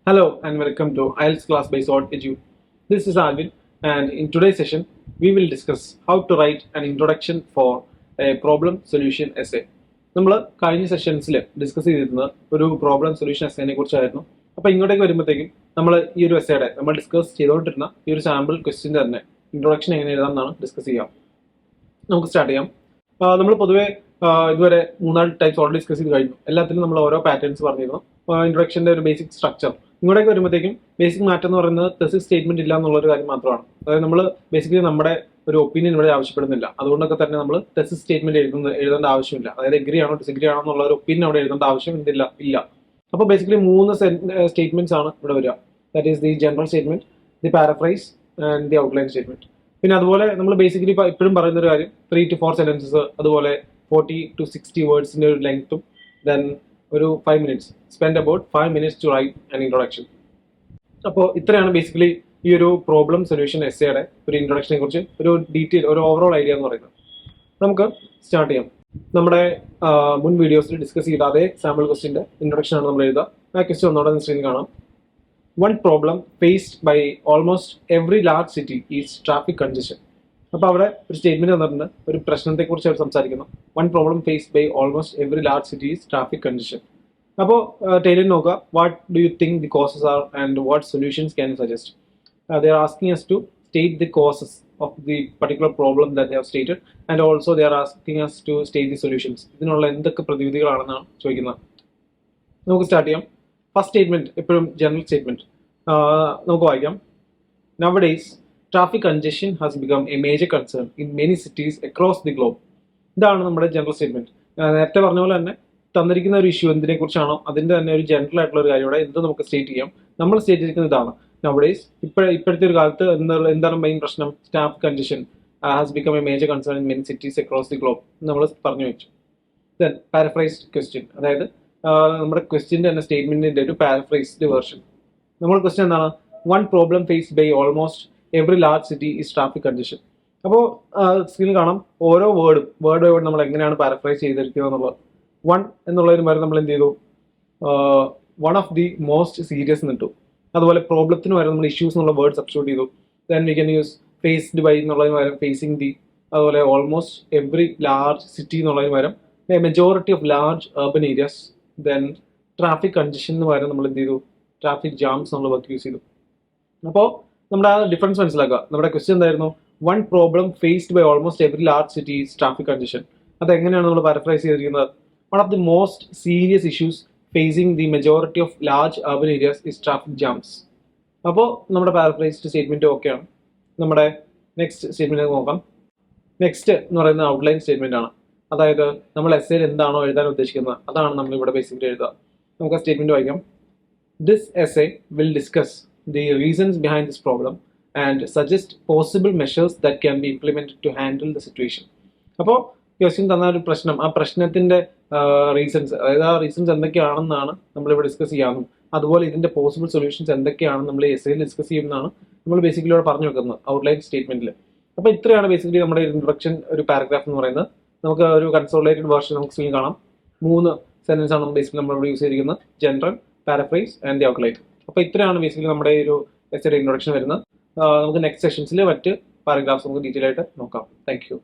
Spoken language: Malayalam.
Hello and welcome to IELTS class by Sword Edu. This is Alvin, and in today's session we will discuss how to write an introduction for a problem solution essay. നമ്മൾ കഴിഞ്ഞ സെഷൻസിൽ ഡിസ്കസ് ചെയ്തിരുന്നത് ഒരു പ്രോബ്ലം സൊല്യൂഷൻ എസ്സേനെ കുറിച്ചായിരുന്നു. അപ്പോൾ ഇങ്ങോട്ടേക്ക് വരുമ്പോഴത്തേക്കും നമ്മൾ ഈ ഒരു എസ്സേയുടെ നമ്മൾ ഡിസ്കസ് ചെയ്തുകൊണ്ടിരുന്ന ഈ ഒരു സാമ്പിൾ ക്വസ്റ്റ്യൻ്റെ തന്നെ ഇൻട്രൊഡക്ഷൻ എങ്ങനെ എഴുതാമെന്നാണ് ഡിസ്കസ് ചെയ്യാം. നമുക്ക് സ്റ്റാർട്ട് ചെയ്യാം. നമ്മൾ പൊതുവേ ഇതുവരെ 3 ടൈപ്സ് ഓൾറെഡി ഡിസ്കസ് ചെയ്ത് കഴിഞ്ഞു. എല്ലാത്തിലും നമ്മൾ ഓരോ പാറ്റേൺസ് പറഞ്ഞിരുന്നു. ഇൻട്രൊഡക്ഷൻ്റെ ഒരു ബേസിക് സ്ട്രക്ചർ ഇങ്ങോട്ടേക്ക് വരുമ്പോഴത്തേക്കും ബേസിക് മാറ്റം എന്ന് പറയുന്നത് തെസിസ് സ്റ്റേറ്റ്മെന്റ് ഇല്ല എന്നുള്ളൊരു കാര്യം മാത്രമാണ്. അതായത് നമ്മൾ ബേസിക്കലി നമ്മുടെ ഒരു ഒപ്പീനിയൻ ഇവിടെ ആവശ്യപ്പെടുന്നില്ല. അതുകൊണ്ടൊക്കെ തന്നെ നമ്മൾ തെസിസ് സ്റ്റേറ്റ്മെന്റ് എഴുതേണ്ട ആവശ്യമില്ല. അതായത് എഗ്രി ആണോ ഡിസഗ്രി ആണോ എന്നുള്ള ഒരു ഒപ്പീനിയൻ അവിടെ എഴുതേണ്ട ആവശ്യം ഇല്ല. അപ്പോൾ ബേസിക്കലി 3 സ്റ്റേറ്റ്മെന്റ്സ് ആണ് ഇവിടെ വരിക. That is the general statement, the paraphrase and the outline statement. പിന്നെ അതുപോലെ നമ്മൾ ബേസിക്കലി ഇപ്പോഴും പറയുന്ന ഒരു കാര്യം 3 to 4 സെന്റൻസസ്, അതുപോലെ 40 to 60 വേർഡ്സിന്റെ ഒരു ലെങ്ത്തും, ദെൻ ഒരു 5 minutes, spend about 5 minutes to write an introduction. അപ്പോൾ ഇത്രയാണ് ബേസിക്കലി ഈ ഒരു പ്രോബ്ലം സൊല്യൂഷൻ എസ്സേയുടെ ഒരു ഇൻട്രൊഡക്ഷനെ കുറിച്ച് ഒരു ഡീറ്റെയിൽ, ഒരു ഓവറോൾ ഐഡിയ എന്ന് പറയുന്നത്. നമുക്ക് സ്റ്റാർട്ട് ചെയ്യാം. നമ്മുടെ മുൻ വീഡിയോസിൽ ഡിസ്കസ് ചെയ്ത അതേ സാമ്പിൾ ക്വസ്റ്റിന്റെ ഇൻട്രൊഡക്ഷൻ ആണ് നമ്മൾ എഴുതുക. ആ ക്വസ്റ്റ്യൻ ഒന്നോടെ സ്ക്രീനിൽ കാണാം. One problem faced by almost every large city is traffic congestion. അപ്പോൾ അവിടെ ഒരു സ്റ്റേറ്റ്മെന്റ് തന്നിട്ടുണ്ട്, ഒരു പ്രശ്നത്തെക്കുറിച്ച് അവർ സംസാരിക്കുന്നു. One problem faced by almost every large city is traffic congestion. അപ്പോൾ ടൈലിൽ നോക്കുക, what do you think the causes are and what solutions can you suggest. They are asking us to state the causes of the particular problem that they have stated, and also they are asking us to state the solutions. ഇതിനുള്ള എന്തൊക്കെ പ്രതിവിധികളാണെന്നാണ് ചോദിക്കുന്നത്. നമുക്ക് സ്റ്റാർട്ട് ചെയ്യാം. ഫസ്റ്റ് സ്റ്റേറ്റ്മെന്റ് എപ്പോഴും ജനറൽ സ്റ്റേറ്റ്മെന്റ് നമുക്ക് വായിക്കാം. Nowadays, traffic congestion has become a major concern in many cities across the globe. ഇതാണ് നമ്മുടെ ജനറൽ സ്റ്റേറ്റ്മെന്റ്. നേരത്തെ പറഞ്ഞ പോലെ തന്നെ തന്നിരിക്കുന്ന ഒരു ഇഷ്യൂ എന്തിനെ കുറിച്ചാണോ അതിന്റെ തന്നെ ഒരു ജനറൽ ആയിട്ടുള്ള ഒരു കാര്യം ഇവിടെ എന്ത് നമുക്ക് സ്റ്റേറ്റ് ചെയ്യാം. നമ്മൾ സ്റ്റേറ്റ് ചെയ്തിരിക്കുന്നത് ഇതാണ്. നവഡേയ്സ് ഇപ്പോഴത്തെ ഒരു കാലത്ത് എന്താണ് മെയിൻ പ്രശ്നം? Traffic congestion has become A major concern in many cities across the globe നമ്മൾ പറഞ്ഞു വെച്ചു. ദെൻ പാരഫ്രൈസ്ഡ് ക്വസ്റ്റ്യൻ, അതായത് നമ്മുടെ ക്വസ്റ്റ്യൻ്റെ തന്നെ സ്റ്റേറ്റ്മെന്റിന്റെ ഒരു പാരഫ്രൈസ്ഡ് വേർഷൻ. നമ്മുടെ ക്വസ്റ്റ്യൻ എന്താണ്? One problem faced by almost every large city is traffic congestion. അപ്പോൾ സ്ക്രീനിൽ കാണാം ഓരോ വേർഡ് ബൈ വേർഡ് നമ്മൾ എങ്ങനെയാണ് പാരഫ്രൈസ് ചെയ്തിരിക്കുന്നത് എന്നുള്ളത്. വൺ എന്നുള്ളതിന് വരെ നമ്മൾ എന്ത് ചെയ്തു? One of the most serious എന്നിട്ടു. അതുപോലെ പ്രോബ്ലത്തിന് വരെ നമ്മൾ ഇഷ്യൂസ് എന്നുള്ള വേർഡ് സബ്സ്റ്റിറ്റ്യൂട്ട് ചെയ്തു. Then we can use faced by എന്നുള്ളതിന് പകരം ഫേസിങ് ദി, അതുപോലെ ഓൾമോസ്റ്റ് എവറി ലാർജ് സിറ്റി എന്നുള്ളതിന് പകരം majority of large urban areas. Then traffic congestion എന്ന് പകരം നമ്മൾ എന്ത് ചെയ്തു? ട്രാഫിക് ജാംസ് എന്നുള്ള വർക്ക് യൂസ് ചെയ്തു. അപ്പോൾ നമ്മുടെ ആ ഡിഫറൻസ് മനസ്സിലാക്കുക. നമ്മുടെ ക്വസ്റ്റ്യൻ എന്തായിരുന്നു? One problem faced by almost every large city is traffic congestion. അതെങ്ങനെയാണ് നമ്മൾ പാരഫ്രൈസ് ചെയ്തിരിക്കുന്നത്? One of the most serious issues facing the majority of large urban areas is traffic jams. അപ്പോൾ നമ്മുടെ പാരഫ്രൈസ്ഡ് സ്റ്റേറ്റ്മെന്റ് ഓക്കെയാണ്. നമ്മുടെ നെക്സ്റ്റ് സ്റ്റേറ്റ്മെന്റ് നോക്കാം. നെക്സ്റ്റ് എന്ന് പറയുന്നത് ഔട്ട്ലൈൻ സ്റ്റേറ്റ്മെന്റ് ആണ്. അതായത് നമ്മൾ എസ്സേയിൽ എന്താണോ എഴുതാൻ ഉദ്ദേശിക്കുന്നത് അതാണ് നമ്മൾ ഇവിടെ ബേസിക്കലി എഴുതുക. നമുക്ക് ആ സ്റ്റേറ്റ്മെന്റ് വായിക്കാം. This essay will discuss the reasons behind this problem and suggest possible measures that can be implemented to handle the situation. അപ്പോൾ ക്വസ്റ്റ്യൻ തന്ന ഒരു പ്രശ്നം, ആ പ്രശ്നത്തിന്റെ റീസൺസ്, അതായത് ആ റീസൺസ് എന്തൊക്കെയാണെന്നാണ് നമ്മളിവിടെ ഡിസ്കസ് ചെയ്യാമെന്നും അതുപോലെ ഇതിന്റെ പോസിബിൾ സൊല്യൂഷൻസ് എന്തൊക്കെയാണെന്ന് നമ്മൾ എസ്സേയിൽ ഡിസ്കസ് ചെയ്യുന്നതാണ് നമ്മൾ ബേസിക്കലി ഇവിടെ പറഞ്ഞു വെക്കുന്നത് ഔട്ട്ലൈൻ സ്റ്റേറ്റ്മെന്റിൽ. അപ്പോൾ ഇത്രയാണ് ബേസിക്കലി നമ്മുടെ ഇൻട്രൊഡക്ഷൻ ഒരു പാരഗ്രാഫ് എന്ന് പറയുന്നത്. നമുക്ക് ഒരു കൺസോളിഡേറ്റഡ് വേർഷൻ നമുക്ക് സ്ക്രീൻ കാണാം. 3 സെന്റൻസ് ആണ് ബേസിക്കലി നമ്മൾ യൂസ് ചെയ്തിരിക്കുന്നത്: general, paraphrase and the outline. അപ്പോൾ ഇത്രയാണ് ബേസിക്കലി നമ്മുടെ ഒരു എസ്സേയുടെ ഇൻട്രൊഡക്ഷൻ വരുന്നത്. നമുക്ക് നെക്സ്റ്റ് സെഷൻസിൽ മറ്റ് പാരഗ്രാഫ്സ് നമുക്ക് ഡീറ്റെയിൽ ആയിട്ട് നോക്കാം. Thank you.